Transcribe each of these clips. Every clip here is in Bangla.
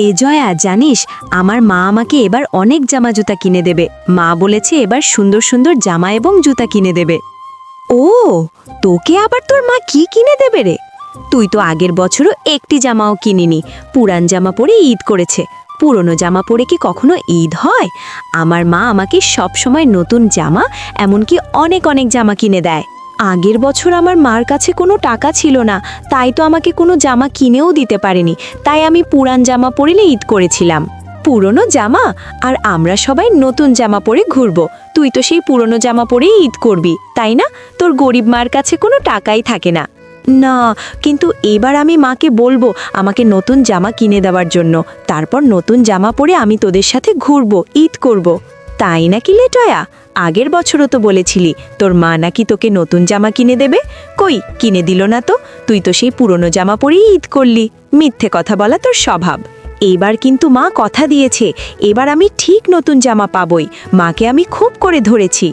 এ জয়া, জানিস আমার মা আমাকে এবার অনেক জামা জুতা কিনে দেবে। মা বলেছে এবার সুন্দর সুন্দর জামা এবং জুতা কিনে দেবে। ও, তোকে আবার তোর মা কি কিনে দেবে রে? তুই তো আগের বছরও একটি জামাও কিনিনি, পুরান জামা পরে ঈদ করেছে। পুরনো জামা পরে কি কখনো ঈদ হয়? আমার মা আমাকে সব সময় নতুন জামা, এমনকি অনেক অনেক জামা কিনে দেয়। আগের বছর আমার মার কাছে কোনো টাকা ছিল না, তাই তো আমাকে কোনো জামা কিনেও দিতে পারেনি। তাই আমি পুরান জামা পরলে ঈদ করেছিলাম। পুরনো জামা আর আমরা সবাই নতুন জামা পরে ঘুরবো। তুই তো সেই পুরনো জামা পরেই ঈদ করবি, তাই না? তোর গরিব মার কাছে কোনো টাকাই থাকে না। না, কিন্তু এবার আমি মাকে বলবো আমাকে নতুন জামা কিনে দেওয়ার জন্য। তারপর নতুন জামা পরে আমি তোদের সাথে ঘুরবো, ঈদ করব। তাই নাকি লেটয়া? আগের বছরও তো বলেছিলি তোর মা নাকি তোকে নতুন জামা কিনে দেবে। কই, কিনে দিল না তো? তুই তো সেই পুরনো জামা পরেই ঈদ করলি। মিথ্যে কথা বলা তোর স্বভাব। এবার কিন্তু মা কথা দিয়েছে, এবার আমি ঠিক নতুন জামা পাবই। মাকে আমি খুব করে ধরেছি।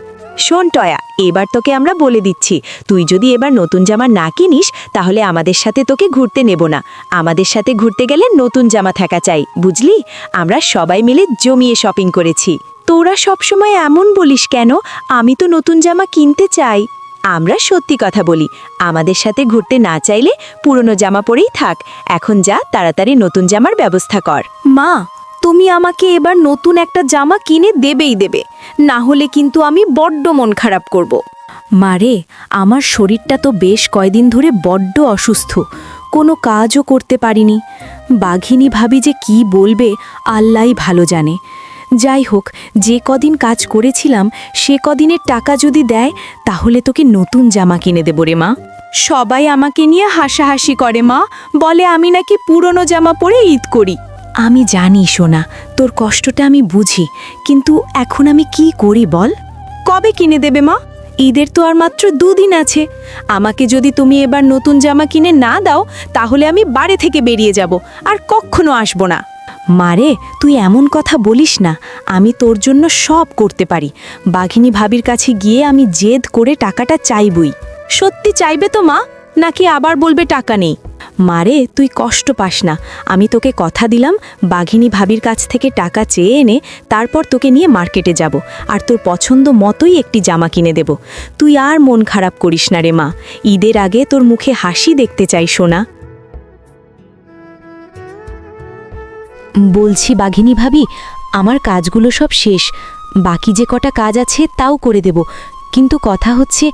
শোন টয়া, এবার তোকে আমরা বলে দিচ্ছি, তুই যদি এবার নতুন জামা না কিনিস তাহলে আমাদের সাথে তোকে ঘুরতে নেব না। আমাদের সাথে ঘুরতে গেলে নতুন জামা থাকা চাই, বুঝলি? আমরা সবাই মিলে জমিয়ে শপিং করেছি। তোরা সবসময় এমন বলিস কেন? আমি তো নতুন জামা কিনতে চাই। আমরা সত্যি কথা বলি। আমাদের সাথে ঘুরতে না চাইলে পুরনো জামা পরেই থাক। এখন যা, তাড়াতাড়ি নতুন জামার ব্যবস্থা কর। মা, তুমি আমাকে এবার নতুন একটা জামা কিনে দেবেই দেবে, না হলে কিন্তু আমি বড্ড মন খারাপ করব। মারে, আমার শরীরটা তো বেশ কয়দিন ধরে বড্ড অসুস্থ, কোনো কাজও করতে পারিনি। বাঘিনী ভাবি যে কি বলবে আল্লাহই ভালো জানে। যাই হোক, যে কদিন কাজ করেছিলাম সে কদিনের টাকা যদি দেয় তাহলে তোকে নতুন জামা কিনে দেব রে মা। সবাই আমাকে নিয়ে হাসাহাসি করে মা, বলে আমি নাকি পুরনো জামা পরে ঈদ করি। আমি জানি সোনা, তোর কষ্টটা আমি বুঝি, কিন্তু এখন আমি কি করি বল? কবে কিনে দেবে মা? ঈদের তো আর মাত্র 2 দিন আছে। আমাকে যদি তুমি এবার নতুন জামা কিনে না দাও তাহলে আমি বাড়ি থেকে বেরিয়ে যাব, আর কখনো আসব না। মারে, তুই এমন কথা বলিস না। আমি তোর জন্য সব করতে পারি। বাঘিনী ভাবির কাছে গিয়ে আমি জেদ করে টাকাটা চাইবই। সত্যি চাইবে তো মা, নাকি আবার বলবে টাকা নেই? মারে, তুই কষ্ট পাস না। আমি তোকে কথা দিলাম, বাঘিনী ভাবির কাছ থেকে টাকা চেয়ে এনে তারপর তোকে নিয়ে মার্কেটে যাব, আর তোর পছন্দ মতোই একটি জামা কিনে দেব। তুই আর মন খারাপ করিস না রে মা। ঈদের আগে তোর মুখে হাসি দেখতে চাই সোনা। বলছি বাঘিনী ভাবি, আমার কাজগুলো সব শেষ। বাকি যে কটা কাজ আছে তাও করে দেব, কিন্তু কথা হচ্ছে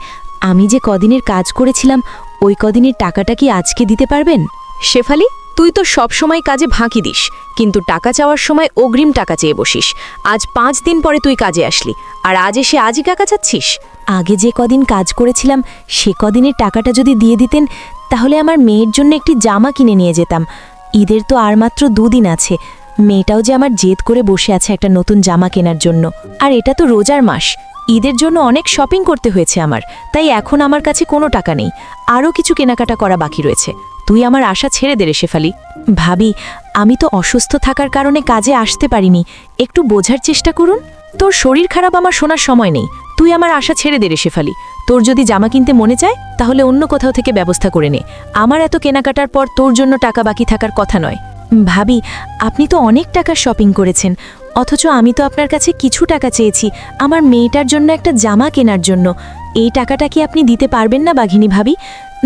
আমি যে কদিনের কাজ করেছিলাম ওই কদিনের টাকাটা কি আজকে দিতে পারবেন? শেফালি, তুই তো সব সময় কাজে ফাঁকি দিস, কিন্তু টাকা চাওয়ার সময় অগ্রিম টাকা চেয়ে বসিস। আজ 5 দিন পরে তুই কাজে আসলি, আর আজ এসে আজই টাকা চাচ্ছিস? আগে যে কদিন কাজ করেছিলাম সে কদিনের টাকাটা যদি দিয়ে দিতেন তাহলে আমার মেয়ের জন্য একটি জামা কিনে নিয়ে যেতাম। ঈদের তো আর মাত্র 2 দিন আছে। মেয়েটাও যে আমার জেদ করে বসে আছে একটা নতুন জামা কেনার জন্য। আর এটা তো রোজার মাস, ঈদের জন্য অনেক শপিং করতে হয়েছে আমার, তাই এখন আমার কাছে কোনো টাকা নেই। আরও কিছু কেনাকাটা করা বাকি রয়েছে। তুই আমার আশা ছেড়ে দে রে শেফালি। ভাবি, আমি তো অসুস্থ থাকার কারণে কাজে আসতে পারিনি, একটু বোঝার চেষ্টা করুন। তোর শরীর খারাপ আমার শোনার সময় নেই, তুই আমার আশা ছেড়ে দে রে শেফালি। তোর যদি জামা কিনতে মনে চায় তাহলে অন্য কোথাও থেকে ব্যবস্থা করে নে। আমার এত কেনাকাটার পর তোর জন্য টাকা বাকি থাকার কথা নয়। ভাবি, আপনি তো অনেক টাকার শপিং করেছেন, অথচ আমি তো আপনার কাছে কিছু টাকা চেয়েছি আমার মেয়েটার জন্য একটা জামা কেনার জন্য। এই টাকাটা কি আপনি দিতে পারবেন না বাঘিনী ভাবি?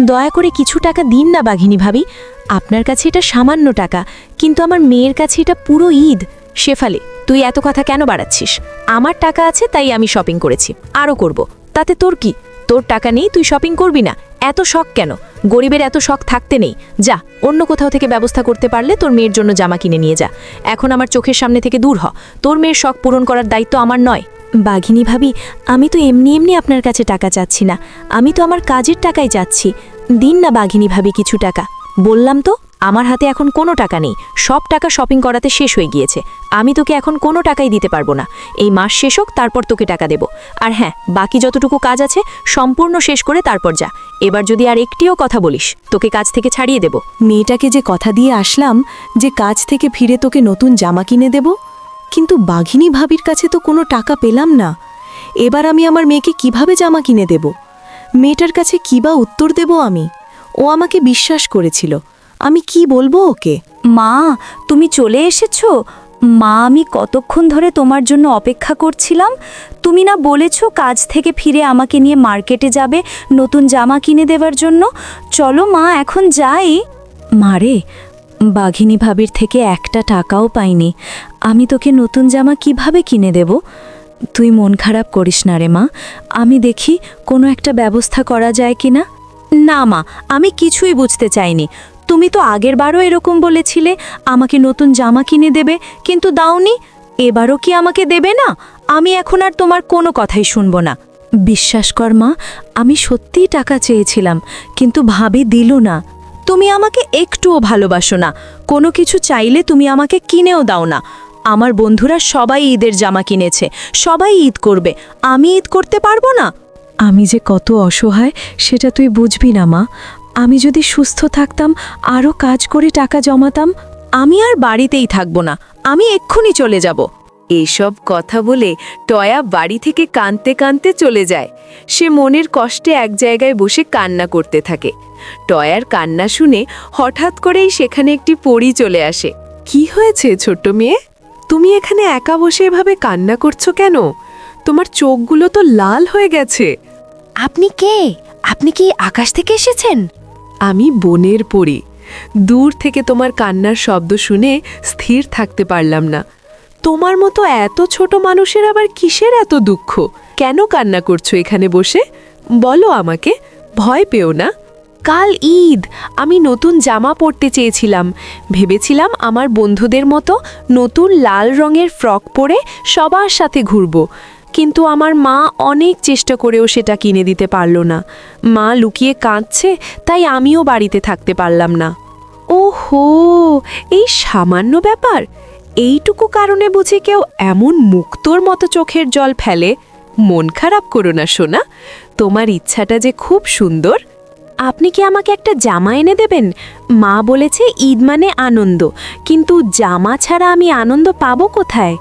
দয়া করে কিছু টাকা দিন না বাঘিনী ভাবি। আপনার কাছে এটা সামান্য টাকা, কিন্তু আমার মেয়ের কাছে এটা পুরো ঈদ। শেফালি, তুই এত কথা কেন বাড়াচ্ছিস? আমার টাকা আছে তাই আমি শপিং করেছি, আরও করব। তাতে তোর কি? তোর টাকা নেই, তুই শপিং করবি না? এত শখ কেন? গরিবের এত শখ থাকতে নেই। যা, অন্য কোথাও থেকে ব্যবস্থা করতে পারলে তোর মেয়ের জন্য জামা কিনে নিয়ে যা। এখন আমার চোখের সামনে থেকে দূর হ। তোর মেয়ের শখ পূরণ করার দায়িত্ব আমার নয়। বাঘিনী ভাবি, আমি তো এমনি এমনি আপনার কাছে টাকা চাচ্ছি না, আমি তো আমার কাজের টাকাই চাচ্ছি। দিন না বাঘিনী ভাবি কিছু টাকা। বললাম তো, আমার হাতে এখন কোনো টাকা নেই। সব টাকা শপিং করাতে শেষ হয়ে গিয়েছে। আমি তোকে এখন কোনো টাকাই দিতে পারবো না। এই মাস শেষ হোক, তারপর তোকে টাকা দেব। আর হ্যাঁ, বাকি যতটুকু কাজ আছে সম্পূর্ণ শেষ করে তারপর যা। এবার যদি আর একটিও কথা বলিস তোকে কাজ থেকে ছাড়িয়ে দেব। মেয়েটাকে যে কথা দিয়ে আসলাম যে কাজ থেকে ফিরে তোকে নতুন জামা কিনে দেব, কিন্তু বাঘিনী ভাবির কাছে তো কোনো টাকা পেলাম না। এবার আমি আমার মেয়েকে কিভাবে জামা কিনে দেব? মেয়েটার কাছে কী বা উত্তর দেব আমি? ও আমাকে বিশ্বাস করেছিল, আমি কি বলবো ওকে? মা, তুমি চলে এসেছো? মা, আমি কতক্ষণ ধরে তোমার জন্য অপেক্ষা করছিলাম। তুমি না বলেছো কাজ থেকে ফিরে আমাকে নিয়ে মার্কেটে যাবে নতুন জামা কিনে দেওয়ার জন্য। চলো মা, এখন যাই। মারে, বাঘিনী ভাবির থেকে একটা টাকাও পাইনি। আমি তোকে নতুন জামা কিভাবে কিনে দেব? তুই মন খারাপ করিস না রে মা, আমি দেখি কোনো একটা ব্যবস্থা করা যায় কি না। না মা, আমি কিছুই বুঝতে চাইনি। তুমি তো আগের বারও এরকম বলেছিলে আমাকে নতুন জামা কিনে দেবে, কিন্তু দাওনি। এবারও কি আমাকে দেবে না? আমি এখন আর তোমার কোনো কথাই শুনবো না। বিশ্বাস কর মা, আমি সত্যিই টাকা চেয়েছিলাম, কিন্তু ভাবি দিল না। তুমি আমাকে একটুও ভালোবাসো না, কোনো কিছু চাইলে তুমি আমাকে কিনেও দাও না। আমার বন্ধুরা সবাই ঈদের জামা কিনেছে, সবাই ঈদ করবে, আমি ঈদ করতে পারবো না? আমি যে কত অসহায় সেটা তুই বুঝবি না মা। আমি যদি সুস্থ থাকতাম, আরও কাজ করে টাকা জমাতাম। আমি আর বাড়িতেই থাকবো না, আমি এক্ষুনি চলে যাব। এসব কথা বলে টয়া বাড়ি থেকে কাঁদতে কাঁদতে চলে যায়। সে মনের কষ্টে এক জায়গায় বসে কান্না করতে থাকে। টয়ার কান্না শুনে হঠাৎ করেই সেখানে একটি পরী চলে আসে। কি হয়েছে ছোট্ট মেয়ে? তুমি এখানে একা বসে এভাবে কান্না করছো কেন? তোমার চোখগুলো তো লাল হয়ে গেছে। আপনি কে? আপনি কি আকাশ থেকে এসেছেন? আমি বনের পরী। দূর থেকে তোমার কান্নার শব্দ শুনে স্থির থাকতে পারলাম না। তোমার মতো এত ছোট মানুষের আবার কিসের এত দুঃখ? কেন কান্না করছো এখানে বসে? বলো আমাকে, ভয় পেও না। কাল ঈদ, আমি নতুন জামা পরতে চেয়েছিলাম। ভেবেছিলাম আমার বন্ধুদের মতো নতুন লাল রঙের ফ্রক পরে সবার সাথে ঘুরব, কিন্তু আমার মা অনেক চেষ্টা করেও সেটা কিনে দিতে পারল না। মা লুকিয়ে কাঁদছে, তাই আমিও বাড়িতে থাকতে পারলাম না। ওহো, এই সামান্য ব্যাপার! এইটুকু কারণে বুঝি কেউ এমন মুক্তোর মতো চোখের জল ফেলে? মন খারাপ করো না সোনা, তোমার ইচ্ছাটা যে খুব সুন্দর। আপনি কি আমাকে একটা জামা এনে দেবেন? মা বলেছে ঈদ মানে আনন্দ, কিন্তু জামা ছাড়া আমি আনন্দ পাবো কোথায়?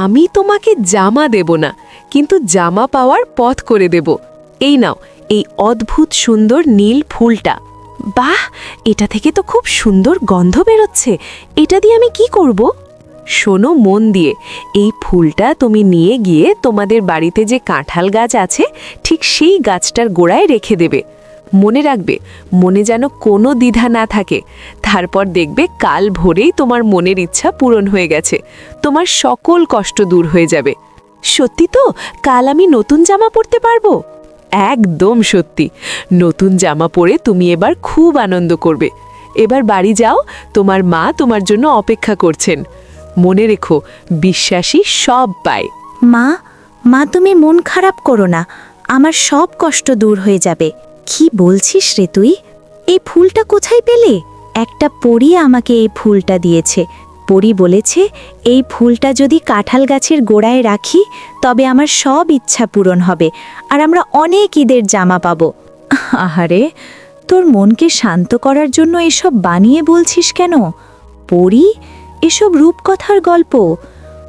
আমি তোমাকে জামা দেব না, কিন্তু জামা পাওয়ার পথ করে দেব। এই নাও, এই অদ্ভুত সুন্দর নীল ফুলটা। বাহ, এটা থেকে তো খুব সুন্দর গন্ধ বেরোচ্ছে। এটা দিয়ে আমি কি করব? শোনো মন দিয়ে, এই ফুলটা তুমি নিয়ে গিয়ে তোমাদের বাড়িতে যে কাঁঠাল গাছ আছে ঠিক সেই গাছটার গোড়ায় রেখে দেবে। মনে রাখবে, মনে যেন কোনো দ্বিধা না থাকে। তারপর দেখবে কাল ভোরেই তোমার মনের ইচ্ছা পূরণ হয়ে গেছে, তোমার সকল কষ্ট দূর হয়ে যাবে। সত্যি তো? কাল আমি নতুন জামা পরতে পারবো? একদম সত্যি। নতুন জামা পরে তুমি এবার খুব আনন্দ করবে। এবার বাড়ি যাও, তোমার মা তোমার জন্য অপেক্ষা করছেন। মনে রেখো, বিশ্বাসী সব পায়। মা, মা তুমি মন খারাপ করো না, আমার সব কষ্ট দূর হয়ে যাবে। কি বলছিস রে তুই? এই ফুলটা কোথায় পেলে? একটা পরী আমাকে এই ফুলটা দিয়েছে। পরী বলেছে এই ফুলটা যদি কাঁঠাল গাছের গোড়ায় রাখি তবে আমার সব ইচ্ছা পূরণ হবে, আর আমরা অনেক ঈদের জামা পাবো। আহারে, তোর মনকে শান্ত করার জন্য এসব বানিয়ে বলছিস কেন? পরী, এসব রূপকথার গল্প।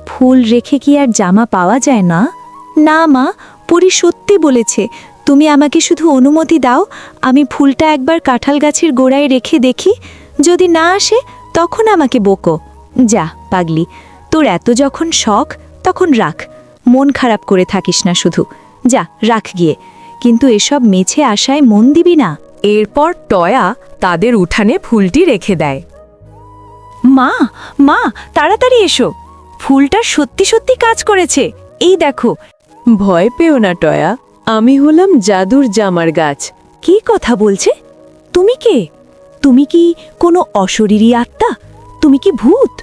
ফুল রেখে কি আর জামা পাওয়া যায় না? না মা, পরী সত্যি বলেছে। তুমি আমাকে শুধু অনুমতি দাও, আমি ফুলটা একবার কাঁঠাল গাছের গোড়ায় রেখে দেখি। যদি না আসে তখন আমাকে বকো। যা পাগলি, তোর এত যখন শখ তখন রাখ, মন খারাপ করে থাকিস না শুধু। যা রাখ গিয়ে, কিন্তু এসব মেছে আশায় মন দিবি না। এরপর টয়া তাদের উঠানে ফুলটি রেখে দেয়। মা, মা তাড়াতাড়ি এসো, ফুলটা সত্যি সত্যি কাজ করেছে, এই দেখো। ভয় পেও না টয়া, আমি হলাম জাদুর জামার গাছ। কি কথা বলছে? তুমি কে? তুমি কি কোনো অশরীরী আত্মা? তুমি কি ভূত?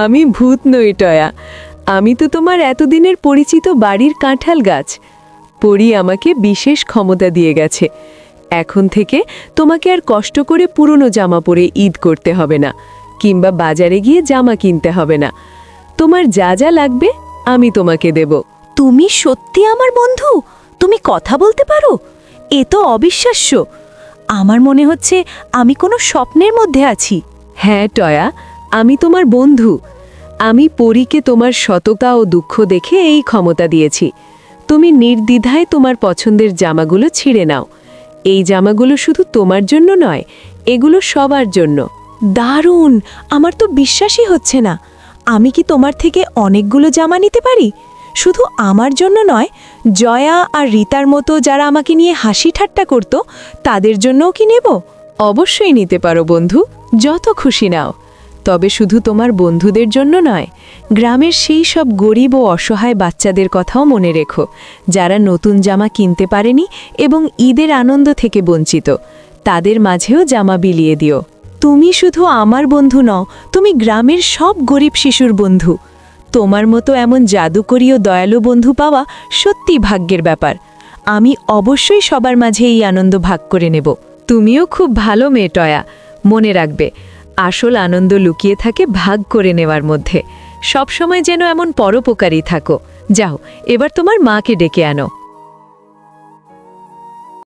আমি ভূত নই টয়া, আমি তো তোমার এতদিনের পরিচিত বাড়ির কাঁঠাল গাছ। পরী আমাকে বিশেষ ক্ষমতা দিয়ে গেছে। এখন থেকে তোমাকে আর কষ্ট করে পুরনো জামা পরে ঈদ করতে হবে না, কিংবা বাজারে গিয়ে জামা কিনতে হবে না। তোমার যা যা লাগবে আমি তোমাকে দেব। তুমি সত্যি আমার বন্ধু? তুমি কথা বলতে পারো? এ তো অবিশ্বাস্য। আমার মনে হচ্ছে আমি কোনো স্বপ্নের মধ্যে আছি। হ্যাঁ টয়া, আমি তোমার বন্ধু। আমি পরীকে তোমার সততা ও দুঃখ দেখে এই ক্ষমতা দিয়েছি। তুমি নির্দ্বিধায় তোমার পছন্দের জামাগুলো ছিঁড়ে নাও। এই জামাগুলো শুধু তোমার জন্য নয়, এগুলো সবার জন্য। দারুণ! আমার তো বিশ্বাসই হচ্ছে না। আমি কি তোমার থেকে অনেকগুলো জামা নিতে পারি? শুধু আমার জন্য নয়, জয়া আর রীতার মতো যারা আমাকে নিয়ে হাসি ঠাট্টা করত তাদের জন্যও কি নেব? অবশ্যই নিতে পারো বন্ধু, যত খুশি নাও। তবে শুধু তোমার বন্ধুদের জন্য নয়, গ্রামের সেই সব গরিব ও অসহায় বাচ্চাদের কথাও মনে রেখো, যারা নতুন জামা কিনতে পারেনি এবং ঈদের আনন্দ থেকে বঞ্চিত। তাদের মাঝেও জামা বিলিয়ে দিও। তুমি শুধু আমার বন্ধু নও, তুমি গ্রামের সব গরিব শিশুর বন্ধু। তোমার মতো এমন জাদুকরী ও দয়ালু বন্ধু পাওয়া সত্যি ভাগ্যের ব্যাপার। আমি অবশ্যই সবার মাঝে এই আনন্দ ভাগ করে নেব। তুমিও খুব ভালো মেয়ে টয়া। মনে রাখবে, আসল আনন্দ লুকিয়ে থাকে ভাগ করে নেওয়ার মধ্যে। সবসময় যেন এমন পরোপকারী থাকো। যাও, এবার তোমার মাকে ডেকে আনো।